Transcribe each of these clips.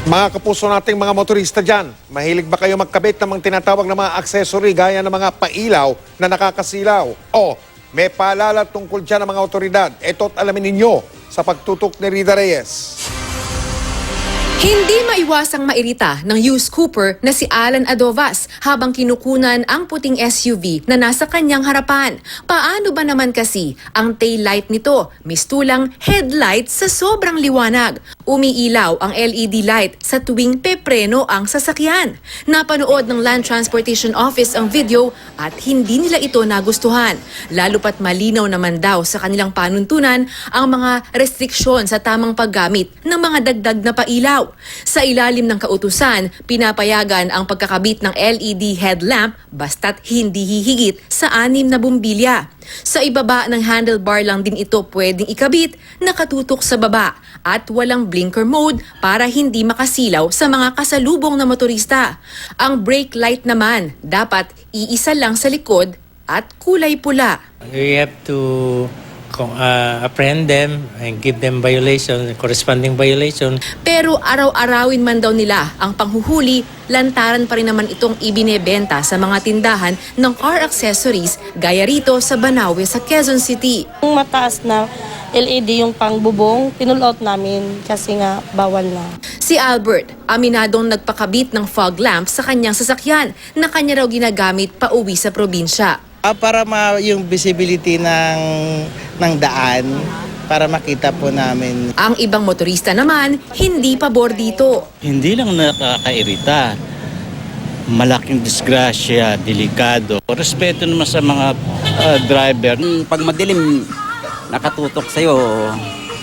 Mga kapuso nating mga motorista dyan, mahilig ba kayo magkabit ng mga tinatawag na mga accessory gaya ng mga pailaw na nakakasilaw? O may paalala tungkol dyan ng mga otoridad? Ito't alamin ninyo sa pagtutok ni Rida Reyes. Hindi maiwasang mairita ng used Cooper na si Alan Adovas habang kinukunan ang puting SUV na nasa kanyang harapan. Paano ba naman kasi ang tail light nito? Mistulang headlight sa sobrang liwanag. Umiilaw ang LED light sa tuwing pepreno ang sasakyan. Napanood ng Land Transportation Office ang video at hindi nila ito nagustuhan. Lalo pat malinaw naman daw sa kanilang panuntunan ang mga restriksyon sa tamang paggamit ng mga dagdag na pailaw. Sa ilalim ng kautusan, pinapayagan ang pagkakabit ng LED headlamp basta't hindi hihigit sa 6 na bumbilya. Sa ibaba ng handlebar lang din ito pwedeng ikabit, nakatutok sa baba at walang blinker mode para hindi makasilaw sa mga kasalubong na motorista. Ang brake light naman dapat iisa lang sa likod at kulay pula. We have to apprehend them and give them violation, corresponding violation. Pero araw-arawin man daw nila ang panghuhuli, lantaran pa rin naman itong ibinebenta sa mga tindahan ng car accessories gaya rito sa Banawe sa Quezon City. Yung mataas na LED yung pangbubong, pinull-out namin kasi nga bawal na. Si Albert, aminadong nagpakabit ng fog lamp sa kanyang sasakyan na kanya raw ginagamit pauwi sa probinsya. Para yung visibility ng daan, para makita po namin. Ang ibang motorista naman, hindi pabor dito. Hindi lang nakakairita, malaking disgrasya, delikado. Respeto naman sa mga driver. Pag madilim, nakatutok sa'yo,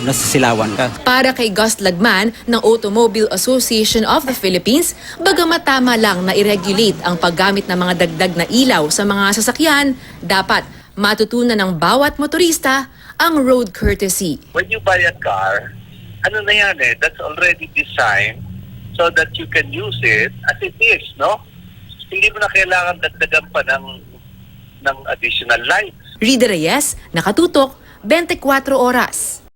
nasisilawan ka. Para kay Gus Lagman ng Automobile Association of the Philippines, bagamat tama lang na i-regulate ang paggamit ng mga dagdag na ilaw sa mga sasakyan, dapat matutunan ng bawat motorista ang road courtesy. When you buy a car, ano na yan that's already designed so that you can use it as it is, no? Hindi mo na kailangan dagdagan pa ng additional lights. Rida Reyes, nakatutok, 24 oras.